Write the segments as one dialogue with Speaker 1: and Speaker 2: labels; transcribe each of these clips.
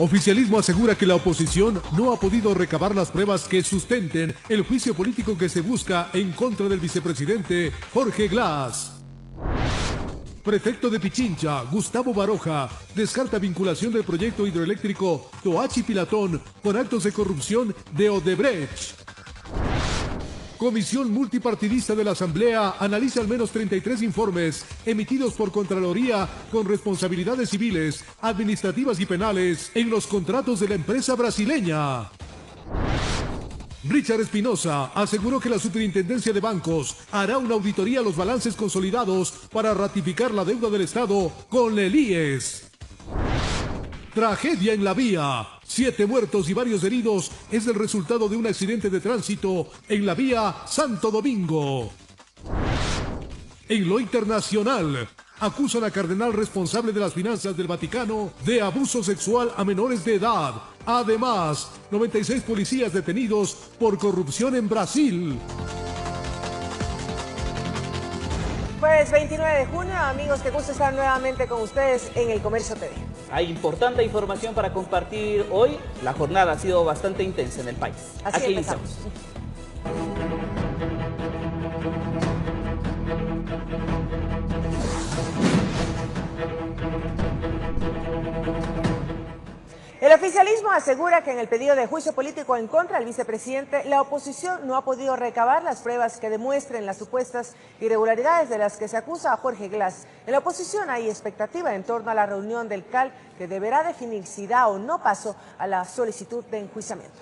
Speaker 1: Oficialismo asegura que la oposición no ha podido recabar las pruebas que sustenten el juicio político que se busca en contra del vicepresidente Jorge Glass. Prefecto de Pichincha, Gustavo Baroja, descarta vinculación del proyecto hidroeléctrico Toachi-Pilatón con actos de corrupción de Odebrecht. Comisión multipartidista de la Asamblea analiza al menos 33 informes emitidos por Contraloría con responsabilidades civiles, administrativas y penales en los contratos de la empresa brasileña. Richard Espinosa aseguró que la Superintendencia de Bancos hará una auditoría a los balances consolidados para ratificar la deuda del Estado con el IES. Tragedia en la vía. 7 muertos y varios heridos es el resultado de un accidente de tránsito en la vía Santo Domingo. En lo internacional, acusan a cardenal responsable de las finanzas del Vaticano de abuso sexual a menores de edad. Además, 96 policías detenidos por corrupción en Brasil.
Speaker 2: Pues 29 de junio, amigos, qué gusto estar nuevamente con ustedes en El Comercio TV.
Speaker 3: Hay importante información para compartir hoy. La jornada ha sido bastante intensa en el país.
Speaker 2: Así
Speaker 3: Aquí
Speaker 2: empezamos. El oficialismo asegura que en el pedido de juicio político en contra del vicepresidente, la oposición no ha podido recabar las pruebas que demuestren las supuestas irregularidades de las que se acusa a Jorge Glass. En la oposición hay expectativa en torno a la reunión del CAL, que deberá definir si da o no paso a la solicitud de enjuiciamiento.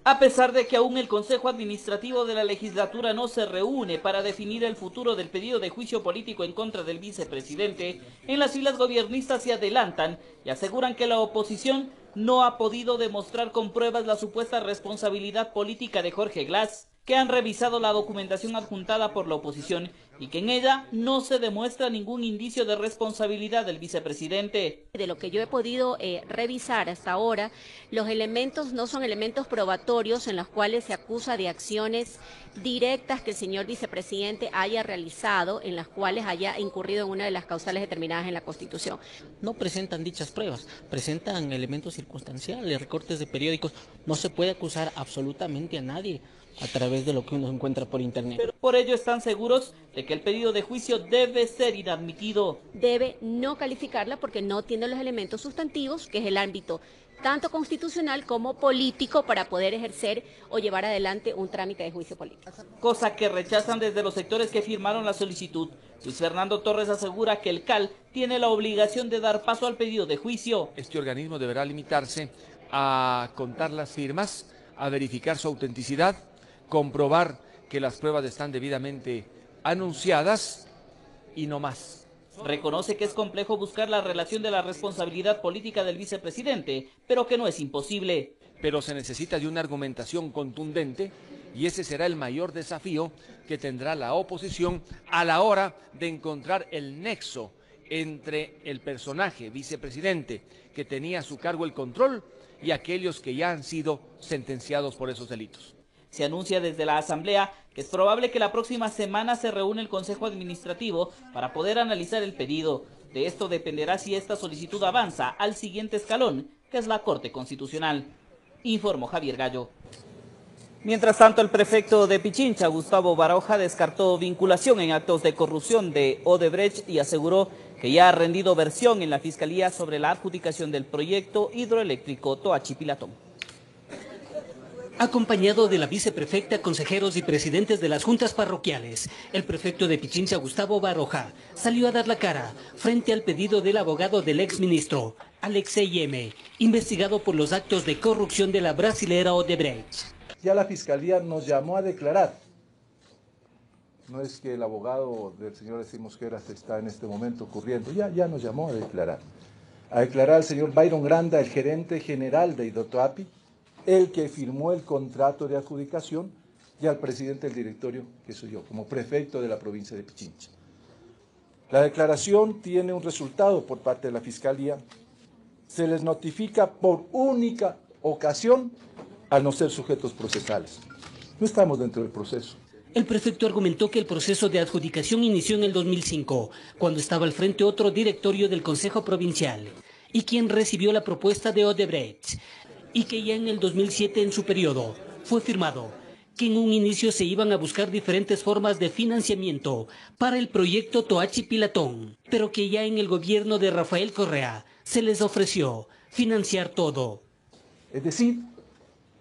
Speaker 3: A pesar de que aún el Consejo Administrativo de la Legislatura no se reúne para definir el futuro del pedido de juicio político en contra del vicepresidente, en las filas gobiernistas se adelantan y aseguran que la oposición no ha podido demostrar con pruebas la supuesta responsabilidad política de Jorge Glass, que han revisado la documentación adjuntada por la oposición y que en ella no se demuestra ningún indicio de responsabilidad del vicepresidente.
Speaker 4: De lo que yo he podido revisar hasta ahora, los elementos no son elementos probatorios en los cuales se acusa de acciones directas que el señor vicepresidente haya realizado, en las cuales haya incurrido en una de las causales determinadas en la Constitución.
Speaker 5: No presentan dichas pruebas, presentan elementos circunstanciales, recortes de periódicos. No se puede acusar absolutamente a nadie a través de lo que uno encuentra por internet.
Speaker 3: Pero por ello están seguros de que el pedido de juicio debe ser inadmitido.
Speaker 4: Debe no calificarla porque no tiene los elementos sustantivos, que es el ámbito tanto constitucional como político para poder ejercer o llevar adelante un trámite de juicio político.
Speaker 3: Cosa que rechazan desde los sectores que firmaron la solicitud. Luis Fernando Torres asegura que el CAL tiene la obligación de dar paso al pedido de juicio.
Speaker 6: Este organismo deberá limitarse a contar las firmas, a verificar su autenticidad, comprobar que las pruebas están debidamente anunciadas y no más.
Speaker 3: Reconoce que es complejo buscar la relación de la responsabilidad política del vicepresidente, pero que no es imposible.
Speaker 6: Pero se necesita de una argumentación contundente y ese será el mayor desafío que tendrá la oposición a la hora de encontrar el nexo entre el personaje vicepresidente que tenía a su cargo el control y aquellos que ya han sido sentenciados por esos delitos.
Speaker 3: Se anuncia desde la Asamblea que es probable que la próxima semana se reúne el Consejo Administrativo para poder analizar el pedido. De esto dependerá si esta solicitud avanza al siguiente escalón, que es la Corte Constitucional. Informó Javier Gallo. Mientras tanto, el prefecto de Pichincha, Gustavo Baroja, descartó vinculación en actos de corrupción de Odebrecht y aseguró que ya ha rendido versión en la Fiscalía sobre la adjudicación del proyecto hidroeléctrico Toachi-Pilatón.
Speaker 7: Acompañado de la viceprefecta, consejeros y presidentes de las juntas parroquiales, el prefecto de Pichincha, Gustavo Baroja, salió a dar la cara frente al pedido del abogado del exministro, Alexei M., investigado por los actos de corrupción de la brasilera Odebrecht.
Speaker 8: Ya la Fiscalía nos llamó a declarar. No es que el abogado del señor Mosqueras está en este momento ocurriendo, ya nos llamó a declarar. A declarar al señor Byron Granda, el gerente general de Hidrotoapi, el que firmó el contrato de adjudicación, y al presidente del directorio, que soy yo, como prefecto de la provincia de Pichincha. La declaración tiene un resultado por parte de la Fiscalía. Se les notifica por única ocasión al no ser sujetos procesales. No estamos dentro del proceso.
Speaker 7: El prefecto argumentó que el proceso de adjudicación inició en el 2005, cuando estaba al frente otro directorio del Consejo Provincial. y quien recibió la propuesta de Odebrecht, y que ya en el 2007 en su periodo fue firmado que en un inicio se iban a buscar diferentes formas de financiamiento para el proyecto Toachi Pilatón, pero que ya en el gobierno de Rafael Correa se les ofreció financiar todo.
Speaker 8: Es decir,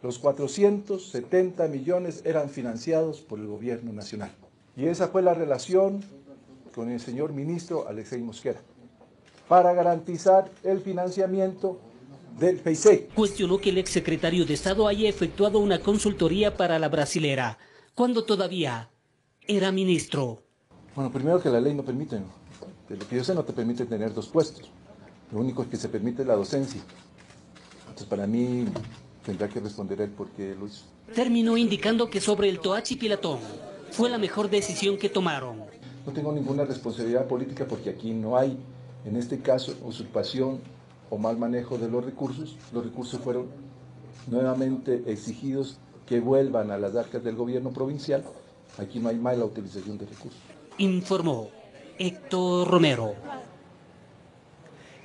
Speaker 8: los 470 millones eran financiados por el gobierno nacional. Y esa fue la relación con el señor ministro Alexei Mosquera, para garantizar el financiamiento del FEISEC.
Speaker 7: Cuestionó que el exsecretario de Estado haya efectuado una consultoría para la brasilera, cuando todavía era ministro.
Speaker 8: Bueno, primero que la ley no permite, de lo que yo sé no te permite tener dos puestos. Lo único que se permite es la docencia. Entonces para mí tendrá que responder él por qué lo hizo.
Speaker 7: Terminó indicando que sobre el Toachi Pilatón fue la mejor decisión que tomaron.
Speaker 8: No tengo ninguna responsabilidad política porque aquí no hay, en este caso, usurpación o mal manejo de los recursos. Los recursos fueron nuevamente exigidos que vuelvan a las arcas del gobierno provincial. Aquí no hay mala utilización de recursos.
Speaker 7: Informó Héctor Romero.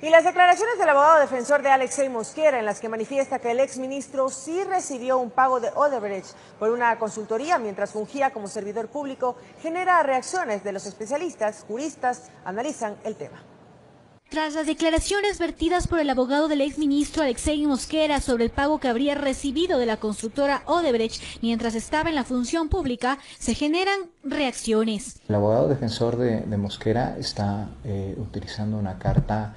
Speaker 2: Y las declaraciones del abogado defensor de Alexei Mosquera, en las que manifiesta que el exministro sí recibió un pago de Odebrecht por una consultoría mientras fungía como servidor público, genera reacciones de los especialistas. Juristas analizan el tema.
Speaker 9: Tras las declaraciones vertidas por el abogado del exministro Alexei Mosquera sobre el pago que habría recibido de la constructora Odebrecht mientras estaba en la función pública, se generan reacciones.
Speaker 10: El abogado defensor de Mosquera está utilizando una carta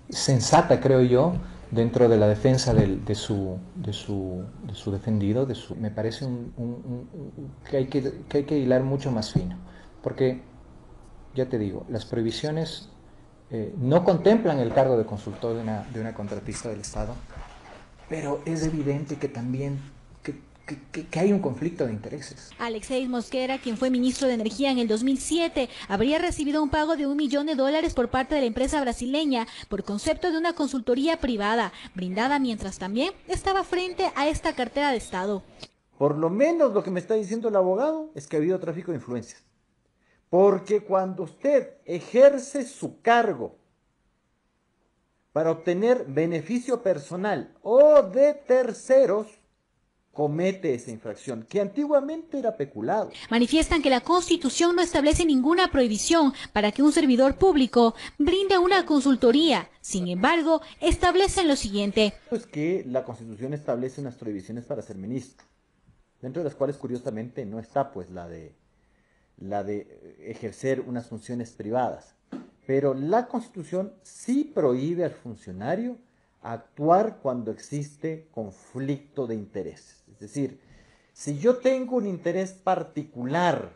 Speaker 10: sensata, creo yo, dentro de la defensa de su defendido. Me parece que hay que hilar mucho más fino, porque, ya te digo, las prohibiciones no contemplan el cargo de consultor de una contratista del Estado, pero es evidente que también que hay un conflicto de intereses.
Speaker 9: Alexei Mosquera, quien fue ministro de Energía en el 2007, habría recibido un pago de $1 millón por parte de la empresa brasileña por concepto de una consultoría privada, brindada mientras también estaba frente a esta cartera de Estado.
Speaker 11: Por lo menos lo que me está diciendo el abogado es que ha habido tráfico de influencias. Porque cuando usted ejerce su cargo para obtener beneficio personal o de terceros, comete esa infracción, que antiguamente era peculado.
Speaker 9: Manifiestan que la Constitución no establece ninguna prohibición para que un servidor público brinde una consultoría. Sin embargo, establecen lo siguiente.
Speaker 11: Es que la Constitución establece unas prohibiciones para ser ministro, dentro de las cuales curiosamente no está pues la de ejercer unas funciones privadas. Pero la Constitución sí prohíbe al funcionario actuar cuando existe conflicto de intereses. Es decir, si yo tengo un interés particular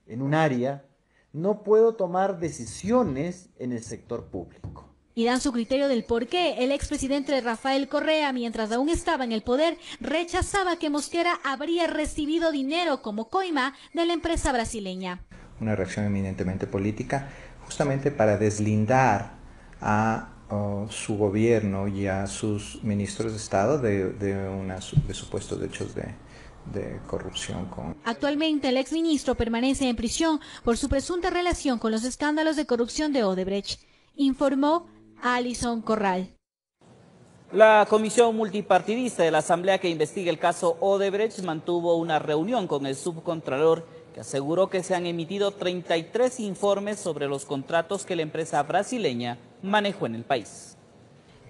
Speaker 11: en un área, no puedo tomar decisiones en el sector público.
Speaker 9: Y dan su criterio del por qué el expresidente Rafael Correa, mientras aún estaba en el poder, rechazaba que Mosquera habría recibido dinero como coima de la empresa brasileña.
Speaker 10: Una reacción eminentemente política, justamente para deslindar a su gobierno y a sus ministros de Estado de supuestos hechos de corrupción.
Speaker 9: Actualmente el exministro permanece en prisión por su presunta relación con los escándalos de corrupción de Odebrecht, informó Alison Corral.
Speaker 3: La comisión multipartidista de la Asamblea que investiga el caso Odebrecht mantuvo una reunión con el subcontralor que aseguró que se han emitido 33 informes sobre los contratos que la empresa brasileña manejó en el país.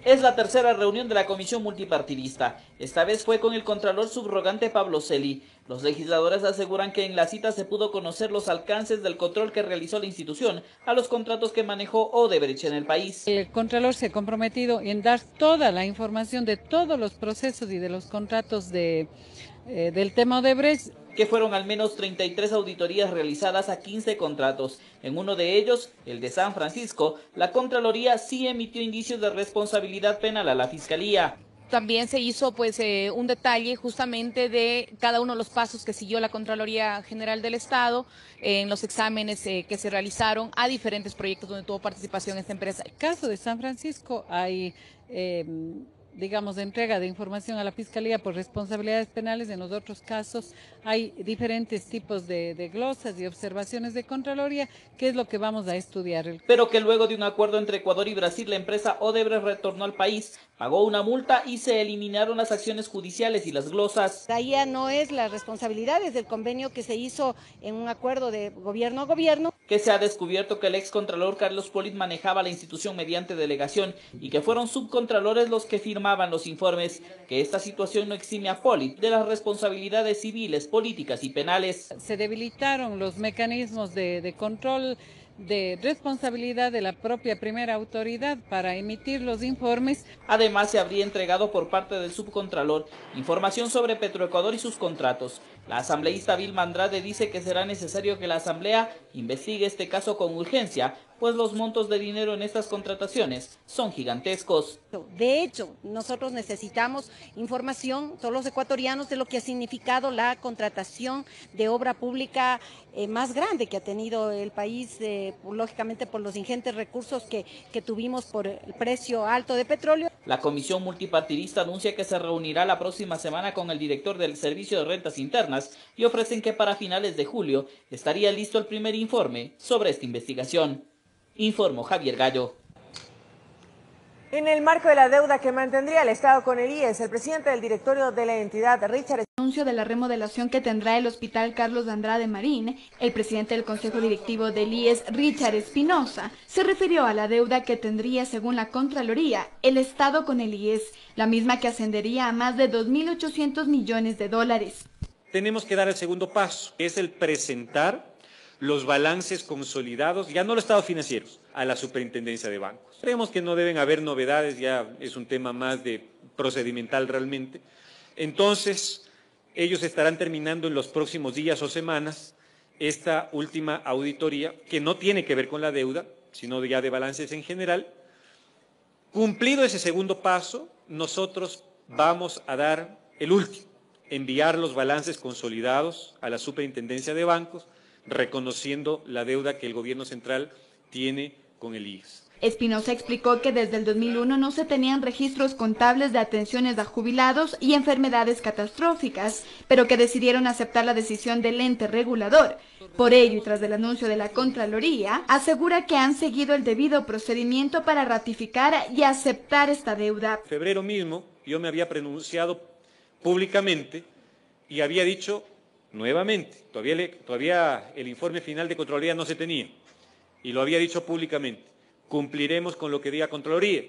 Speaker 3: Es la tercera reunión de la comisión multipartidista. Esta vez fue con el contralor subrogante Pablo Celi. Los legisladores aseguran que en la cita se pudo conocer los alcances del control que realizó la institución a los contratos que manejó Odebrecht en el país.
Speaker 12: El contralor se ha comprometido en dar toda la información de todos los procesos y de los contratos del tema Odebrecht,
Speaker 3: que fueron al menos 33 auditorías realizadas a 15 contratos. En uno de ellos, el de San Francisco, la Contraloría sí emitió indicios de responsabilidad penal a la Fiscalía.
Speaker 13: También se hizo un detalle justamente de cada uno de los pasos que siguió la Contraloría General del Estado en los exámenes que se realizaron a diferentes proyectos donde tuvo participación esta empresa.
Speaker 12: En el caso de San Francisco hay digamos, de entrega de información a la Fiscalía por responsabilidades penales. En los otros casos hay diferentes tipos de glosas y observaciones de Contraloría, que es lo que vamos a estudiar.
Speaker 3: Pero que luego de un acuerdo entre Ecuador y Brasil, la empresa Odebrecht retornó al país, pagó una multa y se eliminaron las acciones judiciales y las glosas.
Speaker 14: Ya no es la responsabilidad, es del convenio que se hizo en un acuerdo de gobierno a gobierno.
Speaker 3: Que se ha descubierto que el excontralor Carlos Polit manejaba la institución mediante delegación y que fueron subcontralores los que firmaban los informes, que esta situación no exime a Polit de las responsabilidades civiles, políticas y penales.
Speaker 12: Se debilitaron los mecanismos de control, de responsabilidad de la propia primera autoridad para emitir los informes.
Speaker 3: Además, se habría entregado por parte del subcontralor información sobre Petroecuador y sus contratos. La asambleísta Vilma Andrade dice que será necesario que la Asamblea investigue este caso con urgencia, pues los montos de dinero en estas contrataciones son gigantescos.
Speaker 14: De hecho, nosotros necesitamos información, todos los ecuatorianos, de lo que ha significado la contratación de obra pública más grande que ha tenido el país, lógicamente por los ingentes recursos que tuvimos por el precio alto de petróleo.
Speaker 3: La comisión multipartidista anuncia que se reunirá la próxima semana con el director del Servicio de Rentas Internas y ofrecen que para finales de julio estaría listo el primer informe sobre esta investigación. Informó Javier Gallo.
Speaker 2: En el marco de la deuda que mantendría el Estado con el IES, el presidente del directorio de la entidad, Richard,
Speaker 15: anuncio de la remodelación que tendrá el Hospital Carlos de Andrade Marín, el presidente del Consejo Directivo del IES, Richard Espinosa, se refirió a la deuda que tendría, según la Contraloría, el Estado con el IES, la misma que ascendería a más de 2.800 millones de dólares.
Speaker 16: Tenemos que dar el segundo paso, que es el presentar los balances consolidados, ya no los estados financieros, a la Superintendencia de Bancos. Creemos que no deben haber novedades, ya es un tema más de procedimental realmente. Entonces, ellos estarán terminando en los próximos días o semanas esta última auditoría, que no tiene que ver con la deuda, sino ya de balances en general. Cumplido ese segundo paso, nosotros vamos a dar el último, enviar los balances consolidados a la Superintendencia de Bancos, reconociendo la deuda que el gobierno central tiene con el IES.
Speaker 15: Espinosa explicó que desde el 2001 no se tenían registros contables de atenciones a jubilados y enfermedades catastróficas, pero que decidieron aceptar la decisión del ente regulador. Por ello, y tras el anuncio de la Contraloría, asegura que han seguido el debido procedimiento para ratificar y aceptar esta deuda.
Speaker 16: En febrero mismo yo me había pronunciado públicamente y había dicho nuevamente, todavía el informe final de Contraloría no se tenía, y lo había dicho públicamente, cumpliremos con lo que diga Contraloría,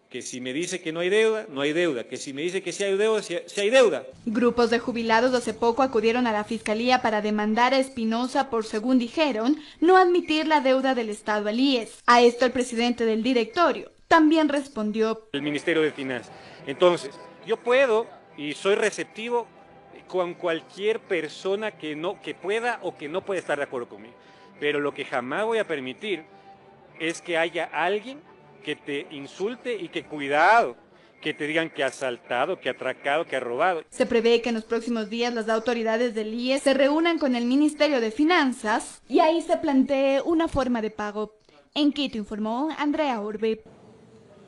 Speaker 16: que si me dice que no hay deuda, no hay deuda, que si me dice que sí hay deuda, sí hay deuda.
Speaker 15: Grupos de jubilados hace poco acudieron a la Fiscalía para demandar a Espinosa por, según dijeron, no admitir la deuda del Estado al IES. A esto el presidente del directorio también respondió.
Speaker 16: El Ministerio de Finanzas. Entonces, yo puedo y soy receptivo con cualquier persona que pueda o que no pueda estar de acuerdo conmigo. Pero lo que jamás voy a permitir es que haya alguien que te insulte y que cuidado, que te digan que ha asaltado, que ha atracado, que ha robado.
Speaker 15: Se prevé que en los próximos días las autoridades del IES se reúnan con el Ministerio de Finanzas y ahí se plantee una forma de pago. En Quito informó Andrea Orbe.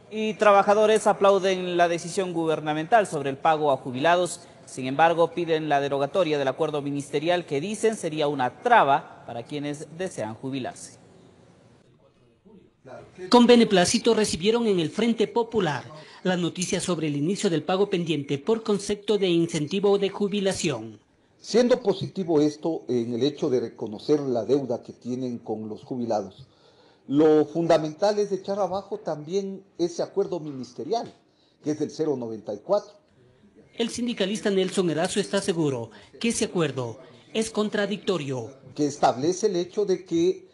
Speaker 3: Y trabajadores aplauden la decisión gubernamental sobre el pago a jubilados. Sin embargo, piden la derogatoria del acuerdo ministerial que dicen sería una traba para quienes desean jubilarse.
Speaker 7: Con beneplácito recibieron en el Frente Popular la noticia sobre el inicio del pago pendiente por concepto de incentivo de jubilación.
Speaker 17: Siendo positivo esto en el hecho de reconocer la deuda que tienen con los jubilados, lo fundamental es echar abajo también ese acuerdo ministerial, que es del 094.
Speaker 7: El sindicalista Nelson Erazo está seguro que ese acuerdo es contradictorio.
Speaker 17: Que establece el hecho de que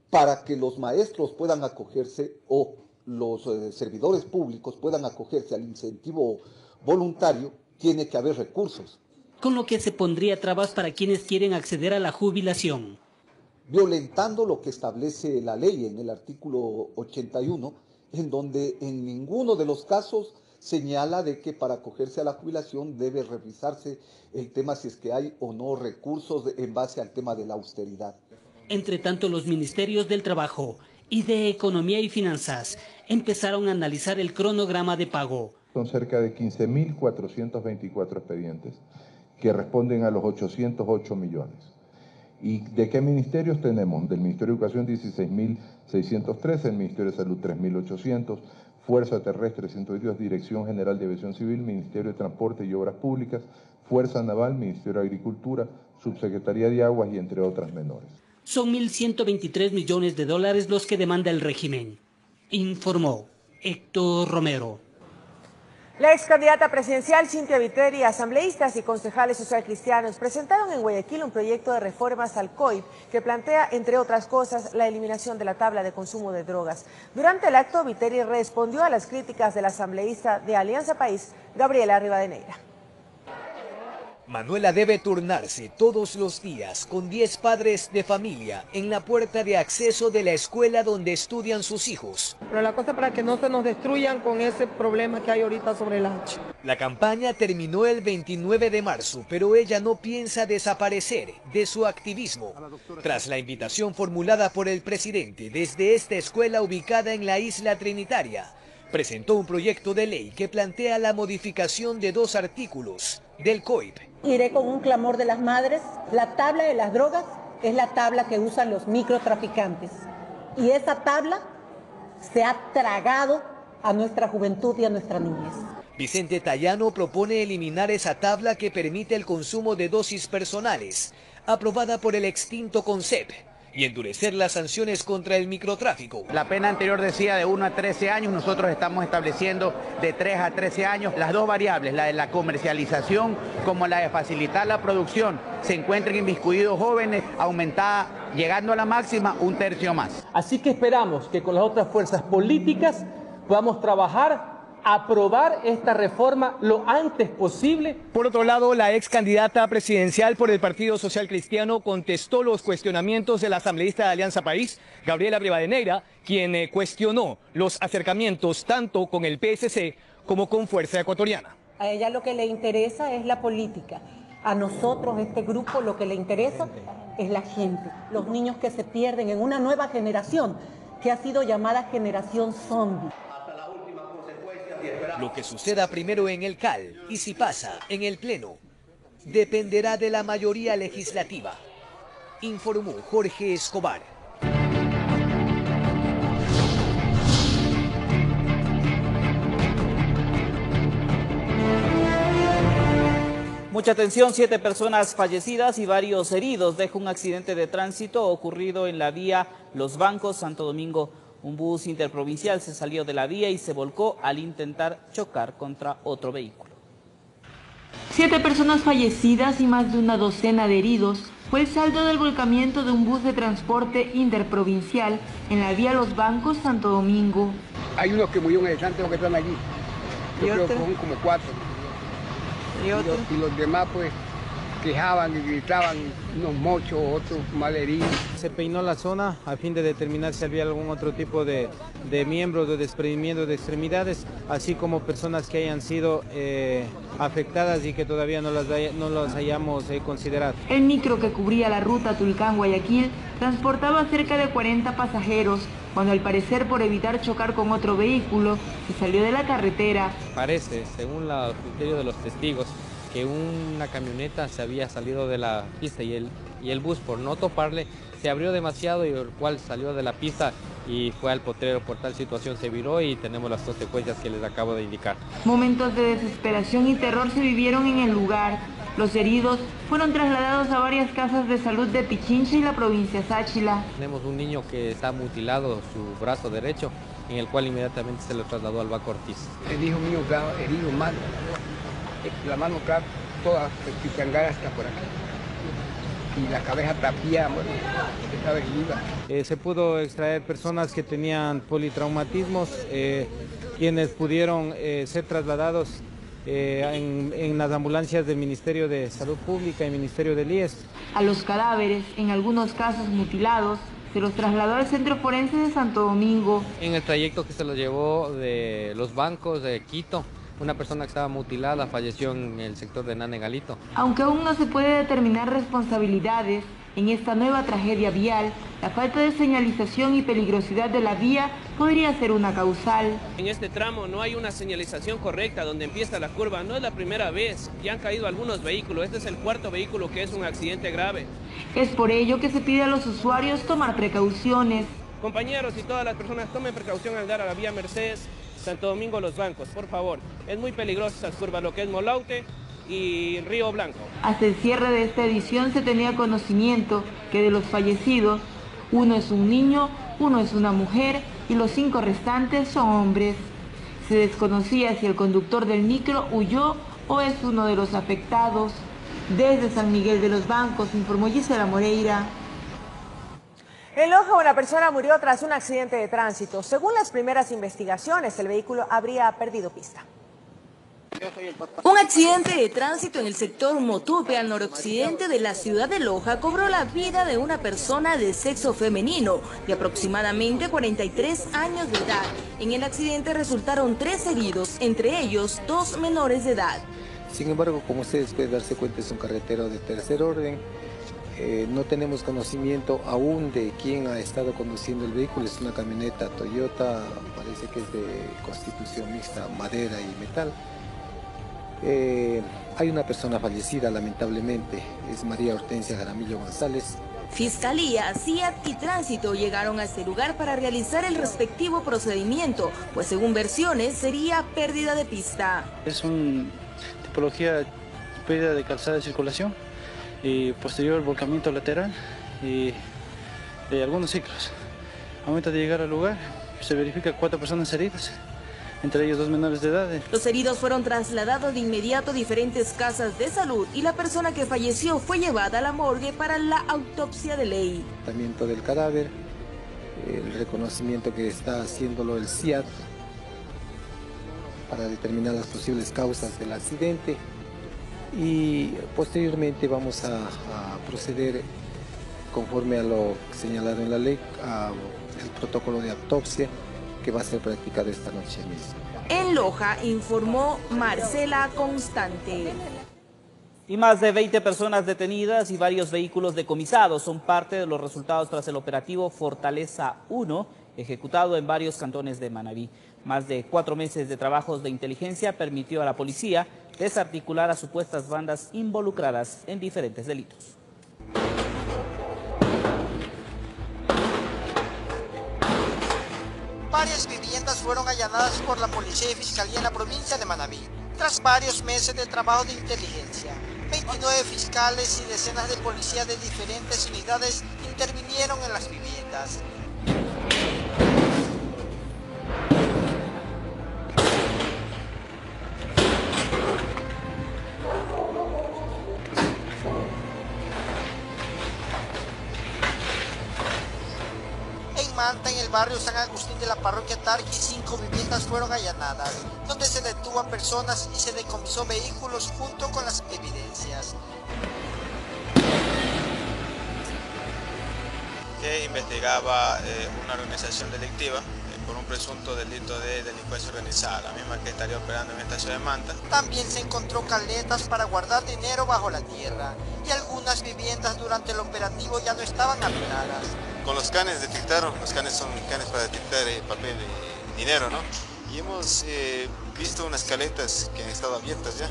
Speaker 17: para que los maestros puedan acogerse o los servidores públicos puedan acogerse al incentivo voluntario, tiene que haber recursos.
Speaker 7: Con lo que se pondría trabas para quienes quieren acceder a la jubilación.
Speaker 17: Violentando lo que establece la ley en el artículo 81, en donde en ninguno de los casos señala de que para acogerse a la jubilación debe revisarse el tema si es que hay o no recursos en base al tema de la austeridad.
Speaker 7: Entre tanto, los ministerios del Trabajo y de Economía y Finanzas empezaron a analizar el cronograma de pago.
Speaker 8: Son cerca de 15.424 expedientes que responden a los 808 millones. ¿Y de qué ministerios tenemos? Del Ministerio de Educación 16.613, el Ministerio de Salud 3.800, Fuerza Terrestre 122, Dirección General de Aviación Civil, Ministerio de Transporte y Obras Públicas, Fuerza Naval, Ministerio de Agricultura, Subsecretaría de Aguas y entre otras menores.
Speaker 7: Son 1.123 millones de dólares los que demanda el régimen, informó Héctor Romero.
Speaker 2: La ex candidata presidencial Cynthia Viteri, asambleístas y concejales socialcristianos presentaron en Guayaquil un proyecto de reformas al COIP que plantea, entre otras cosas, la eliminación de la tabla de consumo de drogas. Durante el acto, Viteri respondió a las críticas del asambleísta de Alianza País, Gabriela Rivadeneira.
Speaker 18: Manuela debe turnarse todos los días con 10 padres de familia en la puerta de acceso de la escuela donde estudian sus hijos.
Speaker 19: Pero la cosa para que no se nos destruyan con ese problema que hay ahorita sobre el H.
Speaker 18: La campaña terminó el 29 de marzo, pero ella no piensa desaparecer de su activismo. Tras la invitación formulada por el presidente desde esta escuela ubicada en la isla Trinitaria, presentó un proyecto de ley que plantea la modificación de 2 artículos del COIP.
Speaker 20: Iré con un clamor de las madres. La tabla de las drogas es la tabla que usan los microtraficantes. Y esa tabla se ha tragado a nuestra juventud y a nuestra niñez.
Speaker 18: Vicente Tallano propone eliminar esa tabla que permite el consumo de dosis personales, aprobada por el extinto CONCEP, y endurecer las sanciones contra el microtráfico.
Speaker 21: La pena anterior decía de 1 a 13 años, nosotros estamos estableciendo de 3 a 13 años. Las 2 variables, la de la comercialización como la de facilitar la producción, se encuentran inmiscuidos jóvenes, aumentada, llegando a la máxima, 1/3 más.
Speaker 22: Así que esperamos que con las otras fuerzas políticas podamos trabajar, aprobar esta reforma lo antes posible.
Speaker 23: Por otro lado, la ex candidata presidencial por el Partido Social Cristiano contestó los cuestionamientos de la asambleísta de Alianza País, Gabriela Rivadeneira, quien cuestionó los acercamientos tanto con el PSC como con Fuerza Ecuatoriana.
Speaker 20: A ella lo que le interesa es la política. A nosotros, este grupo, lo que le interesa es la gente, los niños que se pierden en una nueva generación que ha sido llamada generación zombie.
Speaker 18: Lo que suceda primero en el CAL y si pasa en el Pleno dependerá de la mayoría legislativa, informó Jorge Escobar.
Speaker 3: Mucha atención, 7 personas fallecidas y varios heridos deja un accidente de tránsito ocurrido en la vía Los Bancos, Santo Domingo. Un bus interprovincial se salió de la vía y se volcó al intentar chocar contra otro vehículo.
Speaker 24: 7 personas fallecidas y más de una docena de heridos fue el saldo del volcamiento de un bus de transporte interprovincial en la vía Los Bancos, Santo Domingo.
Speaker 25: Hay unos que murieron en el Santo que están allí. Yo creo que son como 4. Y los demás pues quejaban y gritaban, unos mochos, otros malheridos.
Speaker 26: Se peinó la zona a fin de determinar si había algún otro tipo de miembros de desprendimiento de extremidades, así como personas que hayan sido afectadas y que todavía no las hayamos considerado.
Speaker 24: El micro que cubría la ruta Tulcán-Guayaquil transportaba cerca de 40 pasajeros, cuando al parecer por evitar chocar con otro vehículo, se salió de la carretera.
Speaker 27: Parece, según los criterios de los testigos, que una camioneta se había salido de la pista y el bus, por no toparle, se abrió demasiado y el cual salió de la pista y fue al potrero. Por tal situación se viró y tenemos las consecuencias que les acabo de indicar.
Speaker 24: Momentos de desesperación y terror se vivieron en el lugar. Los heridos fueron trasladados a varias casas de salud de Pichincha y la provincia Sáchila.
Speaker 27: Tenemos un niño que está mutilado su brazo derecho, en el cual inmediatamente se lo trasladó al Baco Ortiz.
Speaker 25: El hijo mío está herido mal. La mano está toda picangada hasta por aquí. Y la cabeza tapiada, bueno, estaba herida.
Speaker 26: Se pudo extraer personas que tenían politraumatismos, quienes pudieron ser trasladados en las ambulancias del Ministerio de Salud Pública y Ministerio del IES.
Speaker 24: A los cadáveres, en algunos casos mutilados, se los trasladó al Centro Forense de Santo Domingo.
Speaker 27: En el trayecto que se los llevó de Los Bancos de Quito, una persona que estaba mutilada falleció en el sector de Nane Galito.
Speaker 24: Aunque aún no se puede determinar responsabilidades, En esta nueva tragedia vial, la falta de señalización y peligrosidad de la vía podría ser una causal.
Speaker 1: En este tramo no hay una señalización correcta donde empieza la curva. No es la primera vez que han caído algunos vehículos. Este es el cuarto vehículo que es un accidente grave.
Speaker 24: Es por ello que se pide a los usuarios tomar precauciones.
Speaker 1: Compañeros y todas las personas tomen precaución al dar a la vía Mercedes, Santo Domingo Los Bancos, por favor. Es muy peligrosa estas curvas, lo que es Molaute y Río Blanco.
Speaker 24: Hasta el cierre de esta edición se tenía conocimiento que de los fallecidos, uno es un niño, uno es una mujer y los 5 restantes son hombres. Se desconocía si el conductor del micro huyó o es uno de los afectados. Desde San Miguel de los Bancos, informó Gisela Moreira.
Speaker 2: En Loja, una persona murió tras un accidente de tránsito. Según las primeras investigaciones, el vehículo habría perdido pista.
Speaker 4: Un accidente de tránsito en el sector Motupe, al noroccidente de la ciudad de Loja, cobró la vida de una persona de sexo femenino de aproximadamente 43 años de edad. En el accidente resultaron 3 heridos, entre ellos 2 menores de edad.
Speaker 5: Sin embargo, como ustedes pueden darse cuenta, es un carretero de tercer orden. No tenemos conocimiento aún de quién ha estado conduciendo el vehículo. Es una camioneta Toyota, parece que es de constitución mixta, madera y metal. Hay una persona fallecida, lamentablemente, es María Hortensia Jaramillo González.
Speaker 4: Fiscalía, CIAT y Tránsito llegaron a este lugar para realizar el respectivo procedimiento, pues según versiones sería pérdida de pista.
Speaker 6: Es una tipología pérdida de calzada de circulación y posterior volcamiento lateral y de algunos ciclos. Al momento de llegar al lugar se verifica 4 personas heridas, entre ellos 2 menores de edad.
Speaker 4: Los heridos fueron trasladados de inmediato a diferentes casas de salud y la persona que falleció fue llevada a la morgue para la autopsia de ley.
Speaker 5: El tratamiento del cadáver, el reconocimiento que está haciéndolo el CIAT para determinar las posibles causas del accidente y posteriormente vamos a proceder conforme a lo señalado en la ley, al protocolo de autopsia que va a ser practicado esta noche mismo.
Speaker 4: En Loja, informó Marcela Constante.
Speaker 3: Y más de 20 personas detenidas y varios vehículos decomisados son parte de los resultados tras el operativo Fortaleza 1, ejecutado en varios cantones de Manabí. Más de 4 meses de trabajos de inteligencia permitió a la policía desarticular a supuestas bandas involucradas en diferentes delitos.
Speaker 9: Varias viviendas fueron allanadas por la policía y fiscalía en la provincia de Manabí, tras varios meses de trabajo de inteligencia. 29 fiscales y decenas de policías de diferentes unidades intervinieron en las viviendas. En el barrio San Agustín de la parroquia Tarqui, 5 viviendas fueron allanadas, donde se detuvo a personas y se decomisó vehículos junto con las evidencias.
Speaker 10: Que investigaba una organización delictiva por un presunto delito de delincuencia organizada, la misma que estaría operando en esta ciudad de Manta.
Speaker 9: También se encontró caletas para guardar dinero bajo la tierra y algunas viviendas durante el operativo ya no estaban habitadas.
Speaker 10: Con los canes detectaron, los canes son canes para detectar papel y dinero, ¿no? Y hemos visto unas caletas que han estado abiertas ya.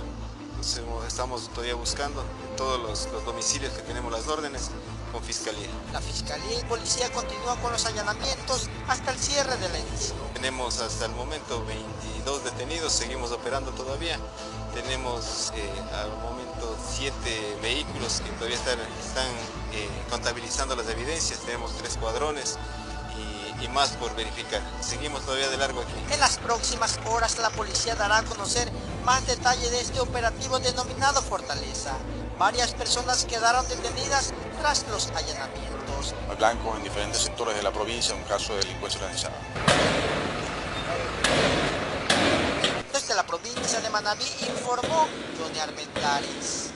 Speaker 10: Entonces, estamos todavía buscando todos los domicilios que tenemos las órdenes con Fiscalía.
Speaker 9: La Fiscalía y Policía continúan con los allanamientos hasta el cierre de la edición.
Speaker 10: Tenemos hasta el momento 22 detenidos, seguimos operando todavía. Tenemos al momento 7 vehículos que todavía están contabilizando las evidencias. Tenemos 3 cuadrones y más por verificar. Seguimos todavía de largo aquí.
Speaker 9: En las próximas horas la policía dará a conocer más detalle de este operativo denominado Fortaleza. Varias personas quedaron detenidas tras los allanamientos.
Speaker 11: Blancos en diferentes sectores de la provincia, un caso de delincuencia organizada.
Speaker 9: Desde la provincia de Manabí informó Johnny Armentares.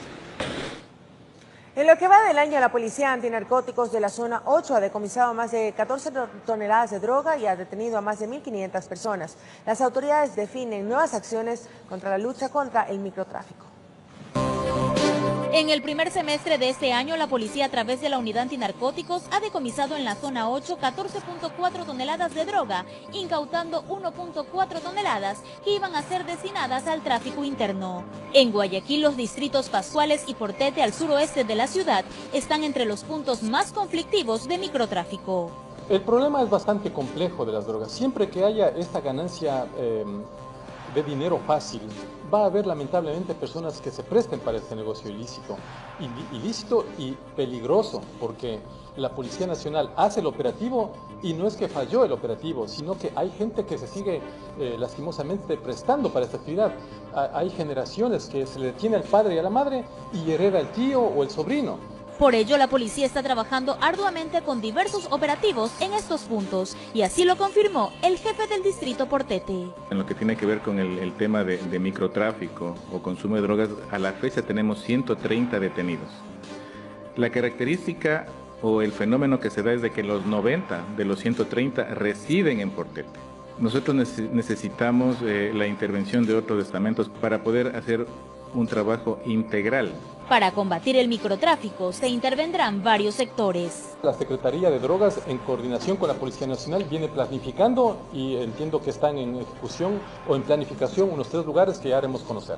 Speaker 2: En lo que va del año, la Policía Antinarcóticos de la Zona 8 ha decomisado más de 14 toneladas de droga y ha detenido a más de 1.500 personas. Las autoridades definen nuevas acciones contra la lucha contra el microtráfico.
Speaker 8: En el primer semestre de este año, la policía a través de la unidad antinarcóticos ha decomisado en la zona 8 14.4 toneladas de droga, incautando 1.4 toneladas que iban a ser destinadas al tráfico interno. En Guayaquil, los distritos Pascuales y Portete al suroeste de la ciudad están entre los puntos más conflictivos de microtráfico.
Speaker 22: El problema es bastante complejo de las drogas. Siempre que haya esta ganancia de dinero fácil, va a haber lamentablemente personas que se presten para este negocio ilícito y peligroso, porque la Policía Nacional hace el operativo y no es que falló el operativo, sino que hay gente que se sigue lastimosamente prestando para esta actividad. Hay generaciones que se le detiene al padre y a la madre y hereda el tío o el sobrino.
Speaker 8: Por ello, la policía está trabajando arduamente con diversos operativos en estos puntos, y así lo confirmó el jefe del distrito Portete.
Speaker 12: En lo que tiene que ver con el tema de microtráfico o consumo de drogas, a la fecha tenemos 130 detenidos. La característica o el fenómeno que se da es de que los 90 de los 130 residen en Portete. Nosotros necesitamos la intervención de otros estamentos para poder hacer un trabajo integral.
Speaker 8: Para combatir el microtráfico se intervendrán varios sectores.
Speaker 22: La Secretaría de Drogas, en coordinación con la Policía Nacional, viene planificando y entiendo que están en ejecución o en planificación unos 3 lugares que ya haremos conocer.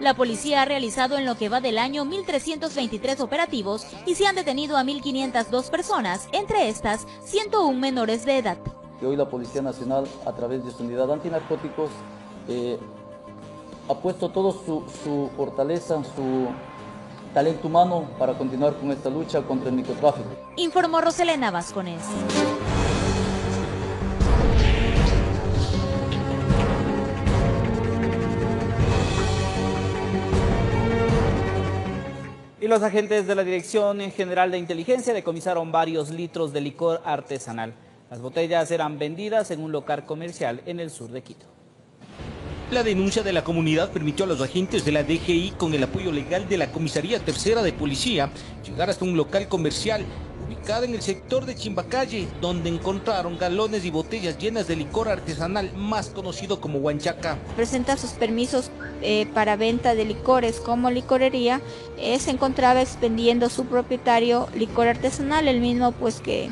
Speaker 8: La policía ha realizado en lo que va del año 1.323 operativos y se han detenido a 1.502 personas, entre estas 101 menores de edad.
Speaker 13: Y hoy la Policía Nacional, a través de su unidad antinarcóticos, ha puesto toda su fortaleza, su talento humano para continuar con esta lucha contra el microtráfico.
Speaker 8: Informó Roselena Vascones.
Speaker 3: Y los agentes de la Dirección General de Inteligencia decomisaron varios litros de licor artesanal. Las botellas eran vendidas en un local comercial en el sur de Quito.
Speaker 14: La denuncia de la comunidad permitió a los agentes de la DGI, con el apoyo legal de la Comisaría Tercera de Policía, llegar hasta un local comercial ubicado en el sector de Chimbacalle, donde encontraron galones y botellas llenas de licor artesanal, más conocido como huanchaca.
Speaker 15: Presenta sus permisos para venta de licores como licorería. Se encontraba expendiendo su propietario licor artesanal, el mismo pues que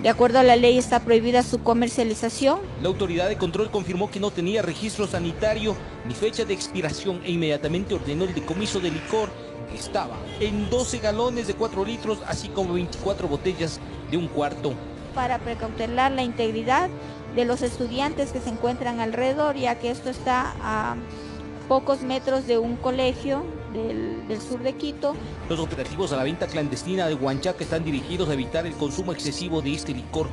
Speaker 15: de acuerdo a la ley está prohibida su comercialización.
Speaker 14: La autoridad de control confirmó que no tenía registro sanitario ni fecha de expiración e inmediatamente ordenó el decomiso de licor, que estaba en 12 galones de 4 litros, así como 24 botellas de un cuarto.
Speaker 15: Para precautelar la integridad de los estudiantes que se encuentran alrededor, ya que esto está a pocos metros de un colegio del sur de Quito.
Speaker 14: Los operativos a la venta clandestina de huanchaca están dirigidos a evitar el consumo excesivo de este licor,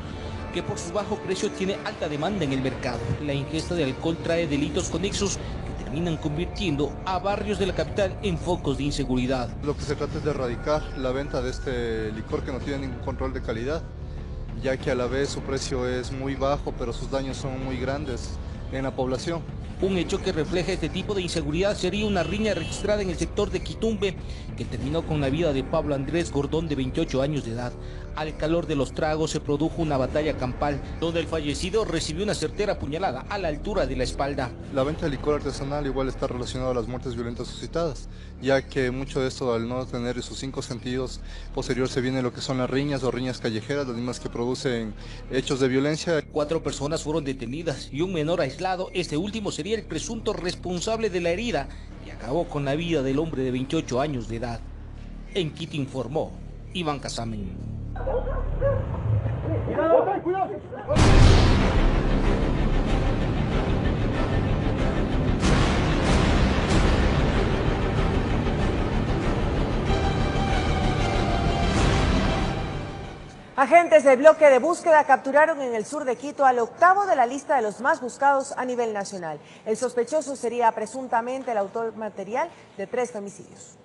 Speaker 14: que por su bajo precio tiene alta demanda en el mercado. La ingesta de alcohol trae delitos conexos que terminan convirtiendo a barrios de la capital en focos de inseguridad.
Speaker 16: Lo que se trata es de erradicar la venta de este licor que no tiene ningún control de calidad, ya que a la vez su precio es muy bajo, pero sus daños son muy grandes en la población.
Speaker 14: Un hecho que refleja este tipo de inseguridad sería una riña registrada en el sector de Quitumbe, que terminó con la vida de Pablo Andrés Gordón, de 28 años de edad. Al calor de los tragos se produjo una batalla campal, donde el fallecido recibió una certera puñalada a la altura de la espalda.
Speaker 16: La venta de licor artesanal igual está relacionada a las muertes violentas suscitadas, ya que mucho de esto, al no tener sus 5 sentidos, posterior se viene lo que son las riñas o riñas callejeras, las mismas que producen hechos de violencia.
Speaker 14: 4 personas fueron detenidas y un menor aislado. Este último sería el presunto responsable de la herida y acabó con la vida del hombre de 28 años de edad. En Quito informó Iván Casamen.
Speaker 2: Agentes del bloque de búsqueda capturaron en el sur de Quito al 8º de la lista de los más buscados a nivel nacional. El sospechoso sería presuntamente el autor material de 3 femicidios.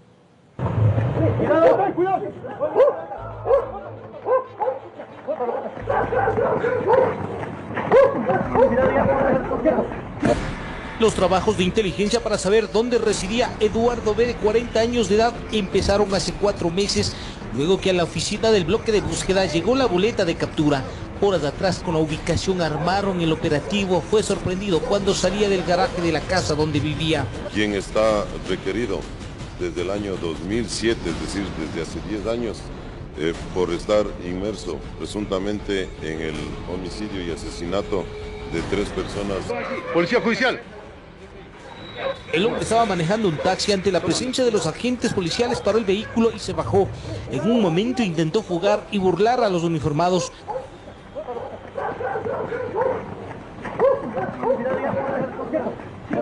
Speaker 14: Los trabajos de inteligencia para saber dónde residía Eduardo B., de 40 años de edad, empezaron hace 4 meses, luego que a la oficina del bloque de búsqueda llegó la boleta de captura. Horas atrás, con la ubicación, armaron el operativo. Fue sorprendido cuando salía del garaje de la casa donde vivía.
Speaker 17: Quien está requerido
Speaker 7: desde el año 2007, es decir, desde hace 10 años, por estar inmerso presuntamente en el homicidio y asesinato de 3 personas.
Speaker 17: Policía Judicial.
Speaker 14: El hombre estaba manejando un taxi. Ante la presencia de los agentes policiales paró el vehículo y se bajó. En un momento intentó fugar y burlar a los uniformados.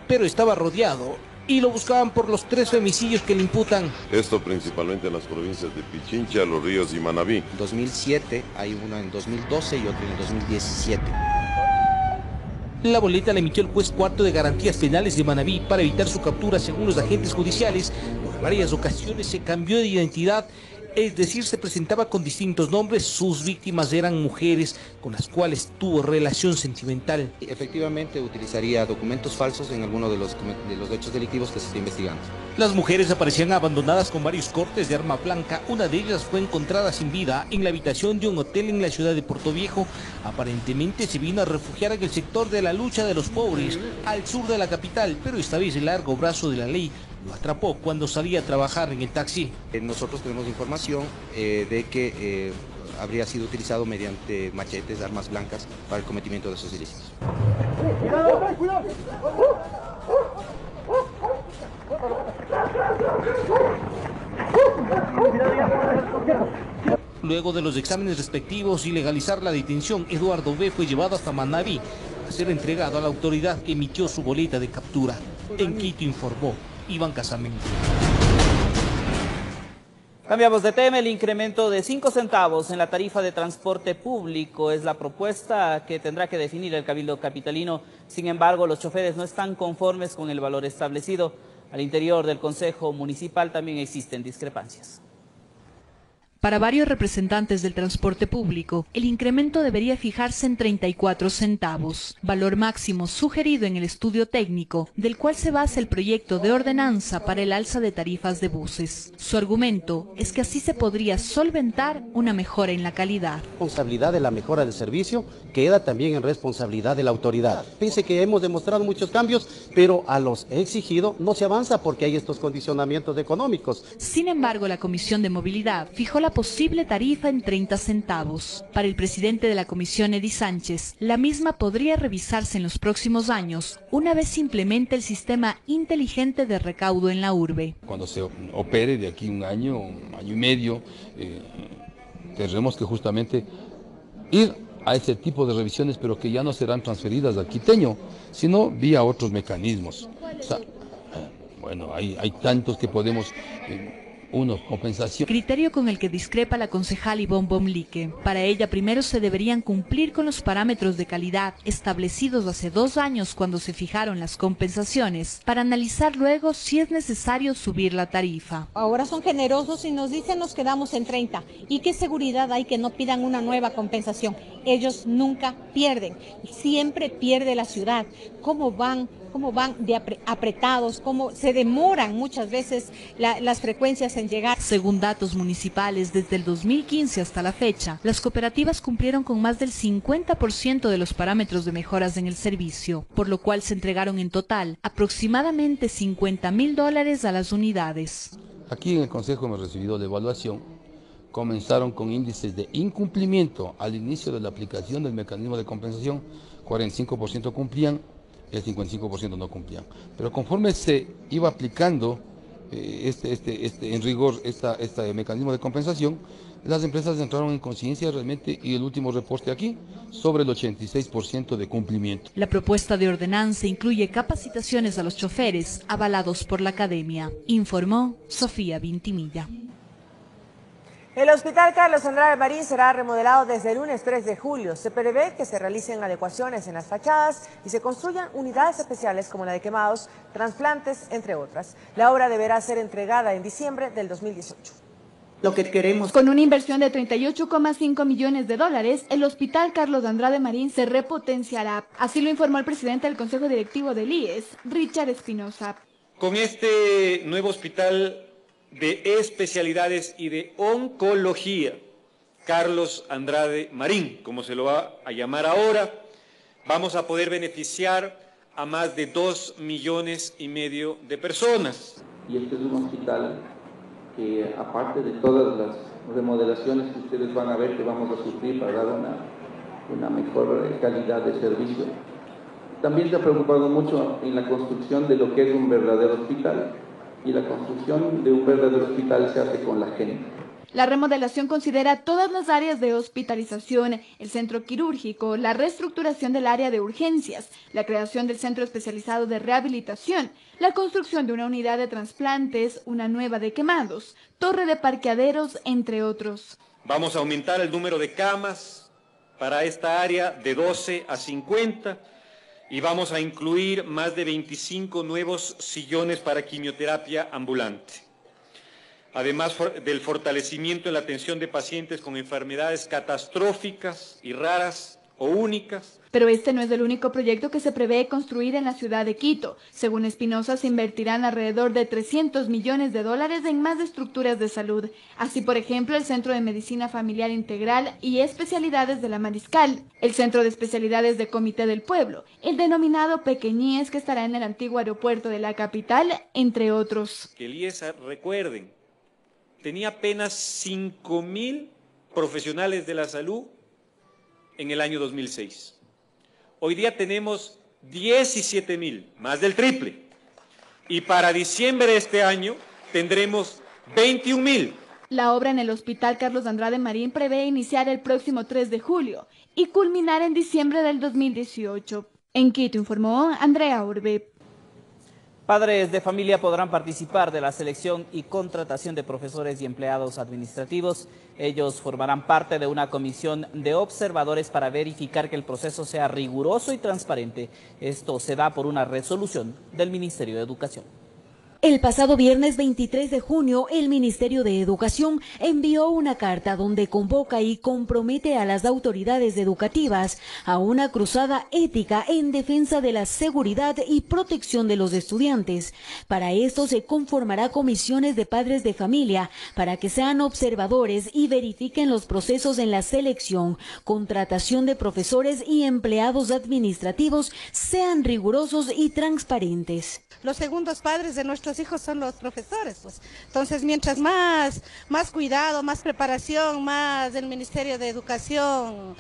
Speaker 14: Pero estaba rodeado y lo buscaban por los 3 femicidios que le imputan.
Speaker 7: Esto principalmente en las provincias de Pichincha, Los Ríos y Manabí.
Speaker 18: En 2007, hay uno en 2012 y otro en 2017.
Speaker 14: La boleta la emitió el juez cuarto de garantías penales de Manabí para evitar su captura. Según los agentes judiciales, por varias ocasiones se cambió de identidad, es decir, se presentaba con distintos nombres. Sus víctimas eran mujeres con las cuales tuvo relación sentimental.
Speaker 18: Efectivamente utilizaría documentos falsos en alguno de los hechos delictivos que se está investigando.
Speaker 14: Las mujeres aparecían abandonadas con varios cortes de arma blanca. Una de ellas fue encontrada sin vida en la habitación de un hotel en la ciudad de Portoviejo. Aparentemente se vino a refugiar en el sector de la lucha de los pobres, al sur de la capital, pero esta vez el largo brazo de la ley lo atrapó cuando salía a trabajar en el taxi.
Speaker 18: Nosotros tenemos información de que habría sido utilizado mediante machetes, armas blancas, para el cometimiento de esos ilícitos.
Speaker 17: ¡Cuidado!
Speaker 14: Luego de los exámenes respectivos y legalizar la detención, Eduardo B. fue llevado hasta Manabí a ser entregado a la autoridad que emitió su boleta de captura. En Quito informó Iván Casamendi.
Speaker 3: Cambiamos de tema. El incremento de 5 centavos en la tarifa de transporte público es la propuesta que tendrá que definir el Cabildo Capitalino. Sin embargo, los choferes no están conformes con el valor establecido. Al interior del Consejo Municipal también existen discrepancias.
Speaker 4: Para varios representantes del transporte público, el incremento debería fijarse en 34 centavos, valor máximo sugerido en el estudio técnico, del cual se basa el proyecto de ordenanza para el alza de tarifas de buses. Su argumento es que así se podría solventar una mejora en la calidad.
Speaker 19: La responsabilidad de la mejora del servicio queda también en responsabilidad de la autoridad. Piense que hemos demostrado muchos cambios, pero a los exigidos no se avanza porque hay estos condicionamientos económicos.
Speaker 4: Sin embargo, la Comisión de Movilidad fijó la posible tarifa en 30 centavos. Para el presidente de la comisión, Edi Sánchez, la misma podría revisarse en los próximos años, una vez se implemente el sistema inteligente de recaudo en la urbe.
Speaker 20: Cuando se opere de aquí un año y medio, tendremos que justamente ir a ese tipo de revisiones, pero que ya no serán transferidas al quiteño, sino vía otros mecanismos. O sea, bueno, hay tantos que podemos... compensación.
Speaker 4: Criterio con el que discrepa la concejal Ivonne Bomlique. Para ella, primero se deberían cumplir con los parámetros de calidad establecidos hace 2 años cuando se fijaron las compensaciones, para analizar luego si es necesario subir la tarifa.
Speaker 21: Ahora son generosos y nos dicen nos quedamos en 30. ¿Y qué seguridad hay que no pidan una nueva compensación? Ellos nunca pierden, siempre pierde la ciudad. ¿Cómo van de apretados? ¿Cómo se demoran muchas veces las frecuencias en llegar?
Speaker 4: Según datos municipales, desde el 2015 hasta la fecha, las cooperativas cumplieron con más del 50% de los parámetros de mejoras en el servicio, por lo cual se entregaron en total aproximadamente $50.000 a las unidades.
Speaker 20: Aquí en el Consejo hemos recibido la evaluación. Comenzaron con índices de incumplimiento al inicio de la aplicación del mecanismo de compensación, 45% cumplían, el 55% no cumplían. Pero conforme se iba aplicando en rigor este mecanismo de compensación, las empresas entraron en conciencia realmente, y el último reporte aquí, sobre el 86% de cumplimiento.
Speaker 4: La propuesta de ordenanza incluye capacitaciones a los choferes avalados por la academia, informó Sofía Vintimilla.
Speaker 2: El Hospital Carlos Andrade Marín será remodelado desde el lunes 3 de julio. Se prevé que se realicen adecuaciones en las fachadas y se construyan unidades especiales como la de quemados, trasplantes, entre otras. La obra deberá ser entregada en diciembre del 2018.
Speaker 23: Lo que queremos. Con una inversión de $38,5 millones, el Hospital Carlos Andrade Marín se repotenciará. Así lo informó el presidente del Consejo Directivo del IES, Richard Espinosa.
Speaker 28: Con este nuevo hospital de especialidades y de oncología, Carlos Andrade Marín, como se lo va a llamar ahora, vamos a poder beneficiar a más de 2,5 millones de personas.
Speaker 1: y este es un hospital que, aparte de todas las remodelaciones que ustedes van a ver que vamos a sufrir para dar una mejor calidad de servicio, también se ha preocupado mucho en la construcción de lo que es un verdadero hospital, y la construcción de un verdadero hospital se hace con la gente.
Speaker 23: La remodelación considera todas las áreas de hospitalización, el centro quirúrgico, la reestructuración del área de urgencias, la creación del centro especializado de rehabilitación, la construcción de una unidad de trasplantes, una nueva de quemados, torre de parqueaderos, entre otros.
Speaker 28: Vamos a aumentar el número de camas para esta área de 12 a 50 y vamos a incluir más de 25 nuevos sillones para quimioterapia ambulante. Además del fortalecimiento en la atención de pacientes con enfermedades catastróficas y raras o únicas.
Speaker 23: Pero este no es el único proyecto que se prevé construir en la ciudad de Quito. Según Espinosa, se invertirán alrededor de $300 millones en más estructuras de salud. Así, por ejemplo, el Centro de Medicina Familiar Integral y Especialidades de la Mariscal, el Centro de Especialidades de Comité del Pueblo, el denominado Pequeñíes, que estará en el antiguo aeropuerto de la capital, entre otros.
Speaker 28: Que el IESA, recuerden, tenía apenas 5.000 profesionales de la salud en el año 2006. Hoy día tenemos 17.000, más del triple. Y para diciembre de este año tendremos 21.000.
Speaker 23: La obra en el Hospital Carlos Andrade Marín prevé iniciar el próximo 3 de julio y culminar en diciembre del 2018. En Quito informó Andrea Urbe.
Speaker 3: Padres de familia podrán participar de la selección y contratación de profesores y empleados administrativos. Ellos formarán parte de una comisión de observadores para verificar que el proceso sea riguroso y transparente. Esto se da por una resolución del Ministerio de Educación.
Speaker 5: El pasado viernes 23 de junio, el Ministerio de Educación envió una carta donde convoca y compromete a las autoridades educativas a una cruzada ética en defensa de la seguridad y protección de los estudiantes. Para esto se conformará comisiones de padres de familia para que sean observadores y verifiquen los procesos en la selección, contratación de profesores y empleados administrativos sean rigurosos y transparentes.
Speaker 6: Los segundos padres de nuestros hijos son los profesores, pues. Entonces, mientras más cuidado, más preparación, más el Ministerio de Educación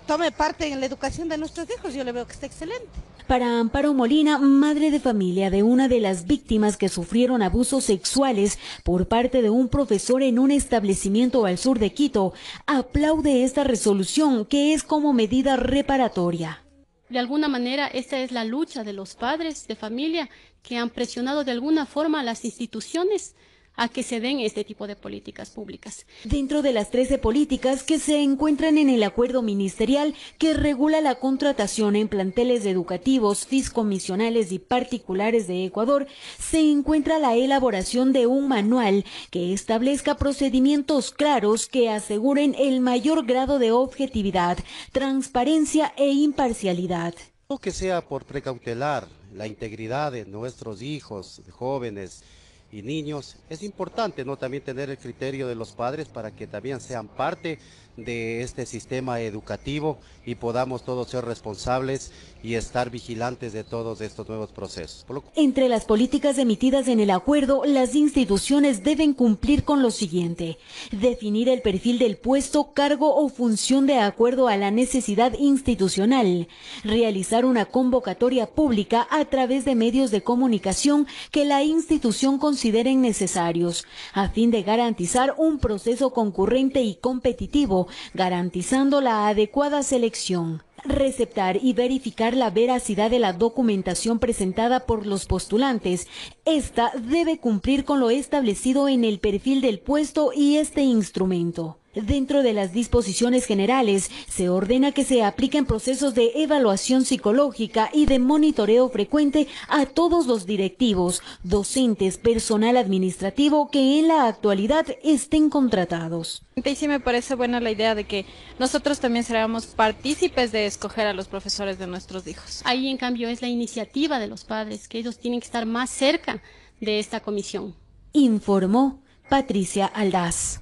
Speaker 6: tome parte en la educación de nuestros hijos, yo le veo que está excelente.
Speaker 5: Para Amparo Molina, madre de familia de una de las víctimas que sufrieron abusos sexuales por parte de un profesor en un establecimiento al sur de Quito, aplaude esta resolución que es como medida reparatoria.
Speaker 10: De alguna manera, esta es la lucha de los padres de familia que han presionado de alguna forma a las instituciones a que se den este tipo de políticas públicas.
Speaker 5: Dentro de las 13 políticas que se encuentran en el acuerdo ministerial que regula la contratación en planteles educativos, fiscomisionales y particulares de Ecuador, se encuentra la elaboración de un manual que establezca procedimientos claros que aseguren el mayor grado de objetividad, transparencia e imparcialidad.
Speaker 19: Que sea por precautelar la integridad de nuestros hijos, jóvenes y niños, es importante, ¿no?, también tener el criterio de los padres para que también sean parte de este sistema educativo y podamos todos ser responsables y estar vigilantes de todos estos nuevos procesos.
Speaker 5: Entre las políticas emitidas en el acuerdo, las instituciones deben cumplir con lo siguiente: definir el perfil del puesto, cargo o función de acuerdo a la necesidad institucional, realizar una convocatoria pública a través de medios de comunicación que la institución consideren necesarios, a fin de garantizar un proceso concurrente y competitivo, garantizando la adecuada selección. Receptar y verificar la veracidad de la documentación presentada por los postulantes. Esta debe cumplir con lo establecido en el perfil del puesto y este instrumento. Dentro de las disposiciones generales, se ordena que se apliquen procesos de evaluación psicológica y de monitoreo frecuente a todos los directivos, docentes, personal administrativo que en la actualidad estén contratados.
Speaker 24: Y sí me parece buena la idea de que nosotros también seamos partícipes de escoger a los profesores de nuestros hijos.
Speaker 10: Ahí, en cambio, es la iniciativa de los padres, que ellos tienen que estar más cerca de esta comisión.
Speaker 5: Informó Patricia Aldaz.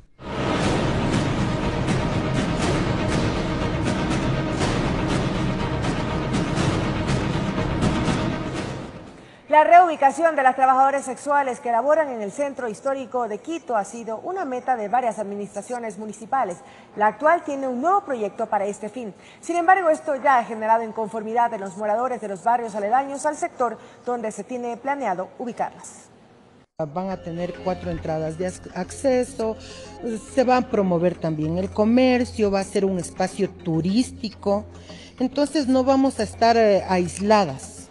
Speaker 2: La reubicación de las trabajadoras sexuales que laboran en el Centro Histórico de Quito ha sido una meta de varias administraciones municipales. La actual tiene un nuevo proyecto para este fin. Sin embargo, esto ya ha generado inconformidad en los moradores de los barrios aledaños al sector donde se tiene planeado ubicarlas.
Speaker 9: Van a tener 4 entradas de acceso, se va a promover también el comercio, va a ser un espacio turístico, entonces no vamos a estar aisladas.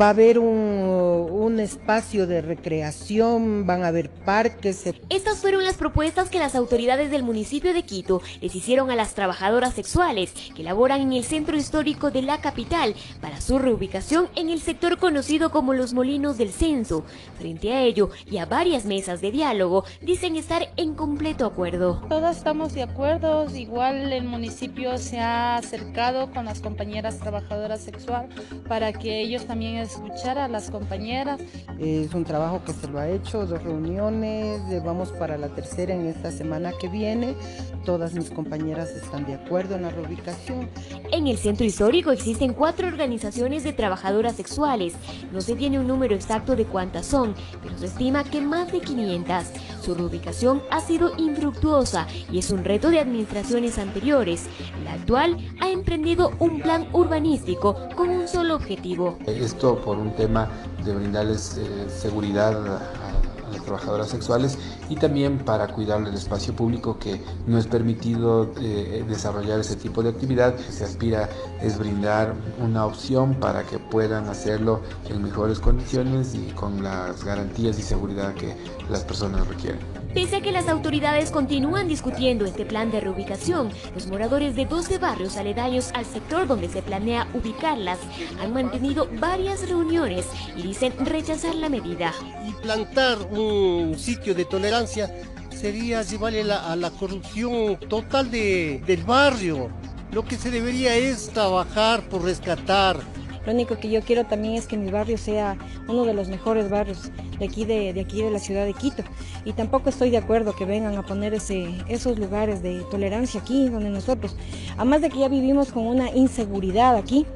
Speaker 9: Va a haber un espacio de recreación, van a haber parques.
Speaker 5: Estas fueron las propuestas que las autoridades del municipio de Quito les hicieron a las trabajadoras sexuales que laboran en el centro histórico de la capital para su reubicación en el sector conocido como Los Molinos del Censo. Frente a ello y a varias mesas de diálogo, dicen estar en completo acuerdo.
Speaker 24: Todas estamos de acuerdo, igual el municipio se ha acercado con las compañeras trabajadoras sexuales para que ellos también escuchar a las compañeras.
Speaker 9: Es un trabajo que se lo ha hecho, 2 reuniones, vamos para la 3ª en esta semana que viene. Todas mis compañeras están de acuerdo en la reubicación.
Speaker 5: En el centro histórico existen 4 organizaciones de trabajadoras sexuales. No se tiene un número exacto de cuántas son, pero se estima que más de 500. Su reubicación ha sido infructuosa y es un reto de administraciones anteriores. La actual ha emprendido un plan urbanístico con un solo objetivo.
Speaker 20: Esto por un tema de brindarles seguridad a las trabajadoras sexuales y también para cuidar el espacio público, que no es permitido desarrollar ese tipo de actividad. Se aspira es brindar una opción para que puedan hacerlo en mejores condiciones y con las garantías y seguridad que las personas requieren.
Speaker 5: Pese a que las autoridades continúan discutiendo este plan de reubicación, los moradores de 12 barrios aledaños al sector donde se planea ubicarlas han mantenido varias reuniones y dicen rechazar la medida.
Speaker 11: Y plantar un sitio de tolerancia sería llevarle a la corrupción total del barrio. Lo que se debería es trabajar por rescatar.
Speaker 21: Lo único que yo quiero también es que mi barrio sea uno de los mejores barrios de aquí de la ciudad de Quito. Y tampoco estoy de acuerdo que vengan a poner esos lugares de tolerancia aquí donde nosotros, además de que ya vivimos con una inseguridad aquí,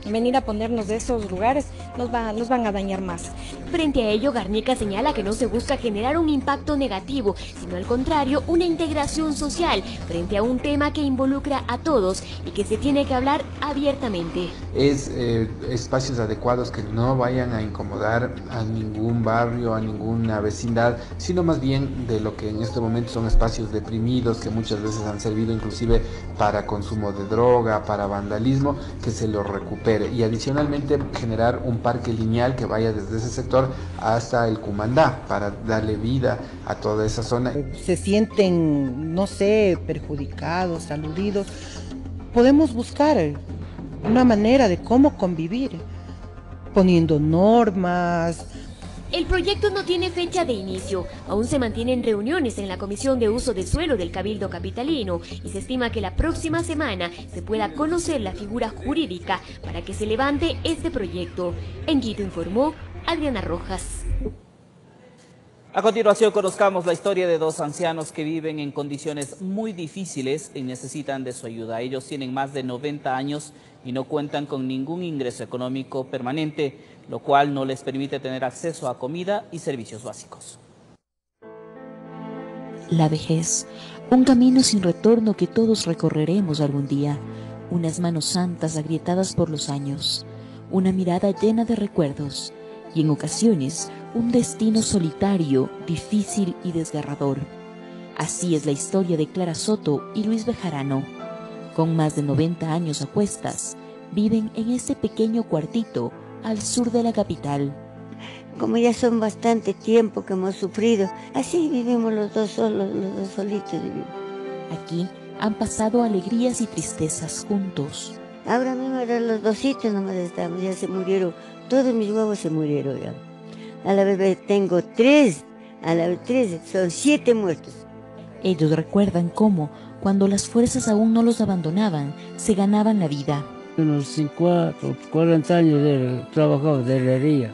Speaker 21: venir a ponernos de esos lugares nos van a dañar más.
Speaker 5: Frente a ello, Garnica señala que no se busca generar un impacto negativo, sino al contrario, una integración social frente a un tema que involucra a todos y que se tiene que hablar abiertamente.
Speaker 20: Es espacios adecuados que no vayan a incomodar a ningún barrio, a ninguna vecindad, sino más bien de lo que en este momento son espacios deprimidos que muchas veces han servido inclusive para consumo de droga, para vandalismo, que se lo recupere. Y adicionalmente generar un parque lineal que vaya desde ese sector hasta el Cumandá para darle vida a toda esa zona.
Speaker 9: Se sienten, no sé, perjudicados, aludidos. Podemos buscar una manera de cómo convivir, poniendo normas.
Speaker 5: El proyecto no tiene fecha de inicio, aún se mantienen reuniones en la Comisión de Uso de Suelo del Cabildo Capitalino y se estima que la próxima semana se pueda conocer la figura jurídica para que se levante este proyecto. En Quito informó Adriana Rojas.
Speaker 3: A continuación conozcamos la historia de 2 ancianos que viven en condiciones muy difíciles y necesitan de su ayuda. Ellos tienen más de 90 años y no cuentan con ningún ingreso económico permanente, lo cual no les permite tener acceso a comida y servicios básicos.
Speaker 12: La vejez, un camino sin retorno que todos recorreremos algún día, unas manos santas agrietadas por los años, una mirada llena de recuerdos y en ocasiones un destino solitario, difícil y desgarrador. Así es la historia de Clara Soto y Luis Bejarano. Con más de 90 años a cuestas, viven en este pequeño cuartito al sur de la capital.
Speaker 13: Como ya son bastante tiempo que hemos sufrido, así vivimos los dos solos, los dos solitos vivimos.
Speaker 12: Aquí han pasado alegrías y tristezas juntos.
Speaker 13: Ahora mismo eran los 2 sitios nomás estamos, ya se murieron, todos mis huevos se murieron ya. A la vez tengo 3, a la vez 3, son 7 muertos.
Speaker 12: Ellos recuerdan cómo, cuando las fuerzas aún no los abandonaban, se ganaban la vida.
Speaker 22: Unos 40 años he trabajado de herrería.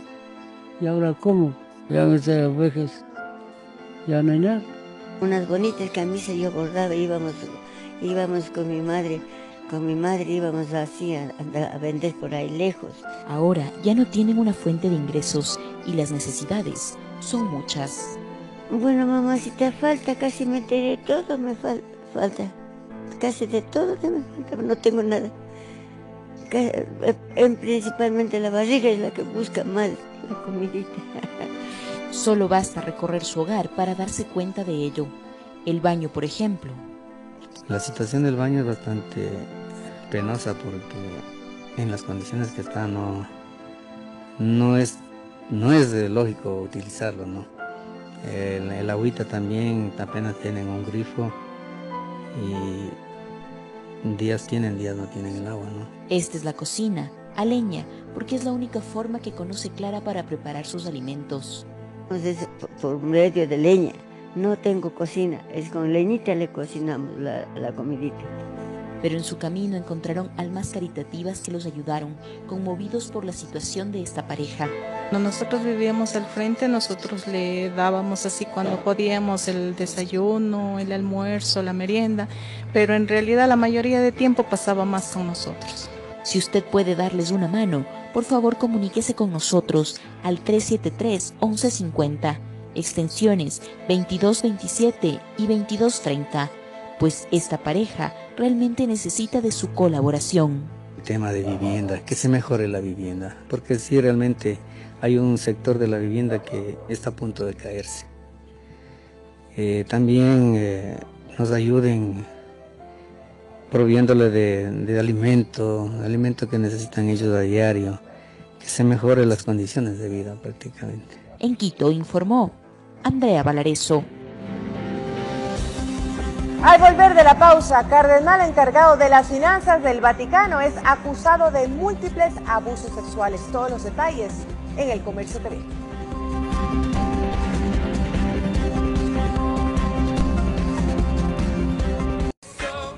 Speaker 22: ¿Y ahora cómo? Ya no sé las ovejas, ya no hay nada.
Speaker 13: Unas bonitas camisas yo bordaba, íbamos con mi madre Con mi madre íbamos así a vender por ahí lejos.
Speaker 12: Ahora ya no tienen una fuente de ingresos y las necesidades son muchas.
Speaker 13: Bueno, mamá, si te falta, casi me enteré todo, me falta. Casi de todo que me falta, no tengo nada. Principalmente la barriga es la que busca mal la comidita.
Speaker 12: Solo basta recorrer su hogar para darse cuenta de ello. El baño, por ejemplo.
Speaker 7: La situación del baño es bastante penosa porque en las condiciones que está no es lógico utilizarlo, ¿no? El agüita también apenas tienen un grifo y días tienen, días no tienen el agua, ¿no?
Speaker 12: Esta es la cocina, a leña, porque es la única forma que conoce Clara para preparar sus alimentos.
Speaker 13: Entonces, por medio de leña, no tengo cocina, es con leñita le cocinamos la comidita.
Speaker 12: Pero en su camino encontraron almas caritativas que los ayudaron, conmovidos por la situación de esta pareja.
Speaker 24: Cuando nosotros vivíamos al frente, nosotros le dábamos así cuando podíamos el desayuno, el almuerzo, la merienda, pero en realidad la mayoría de tiempo pasaba más con nosotros.
Speaker 12: Si usted puede darles una mano, por favor comuníquese con nosotros al 373-1150, extensiones 2227 y 2230, pues esta pareja realmente necesita de su colaboración.
Speaker 7: El tema de vivienda, que se mejore la vivienda, porque sí realmente hay un sector de la vivienda que está a punto de caerse. También nos ayuden proviéndole de alimento que necesitan ellos a diario, que se mejore las condiciones de vida prácticamente.
Speaker 12: En Quito informó Andrea Valareso.
Speaker 2: Al volver de la pausa, cardenal encargado de las finanzas del Vaticano es acusado de múltiples abusos sexuales. Todos los detalles en El Comercio TV.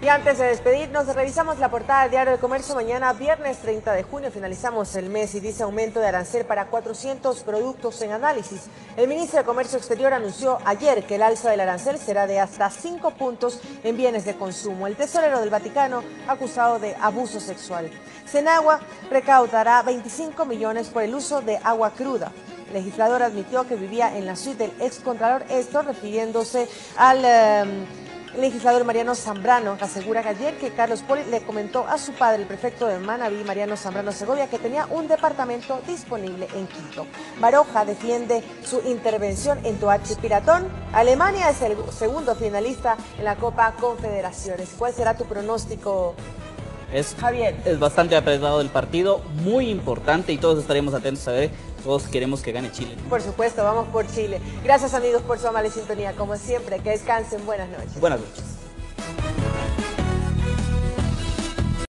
Speaker 2: Y antes de despedirnos, revisamos la portada del Diario de Comercio. Mañana, viernes 30 de junio, finalizamos el mes y dice aumento de arancel para 400 productos en análisis. El ministro de Comercio Exterior anunció ayer que el alza del arancel será de hasta 5 puntos en bienes de consumo. El tesorero del Vaticano acusado de abuso sexual. Senagua recaudará 25 millones por el uso de agua cruda. El legislador admitió que vivía en la suite del excontralor, esto refiriéndose al legislador Mariano Zambrano. Asegura ayer que Carlos Poli le comentó a su padre, el prefecto de Manabí, Mariano Zambrano Segovia, que tenía un departamento disponible en Quito. Baroja defiende su intervención en Toachi Piratón. Alemania es el segundo finalista en la Copa Confederaciones. ¿Cuál será tu pronóstico, Javier?
Speaker 3: Es bastante apretado el partido, muy importante y todos estaremos atentos a ver. Todos queremos que gane Chile.
Speaker 2: Por supuesto, vamos por Chile. Gracias amigos por su amable sintonía. Como siempre, que descansen. Buenas noches.
Speaker 3: Buenas noches.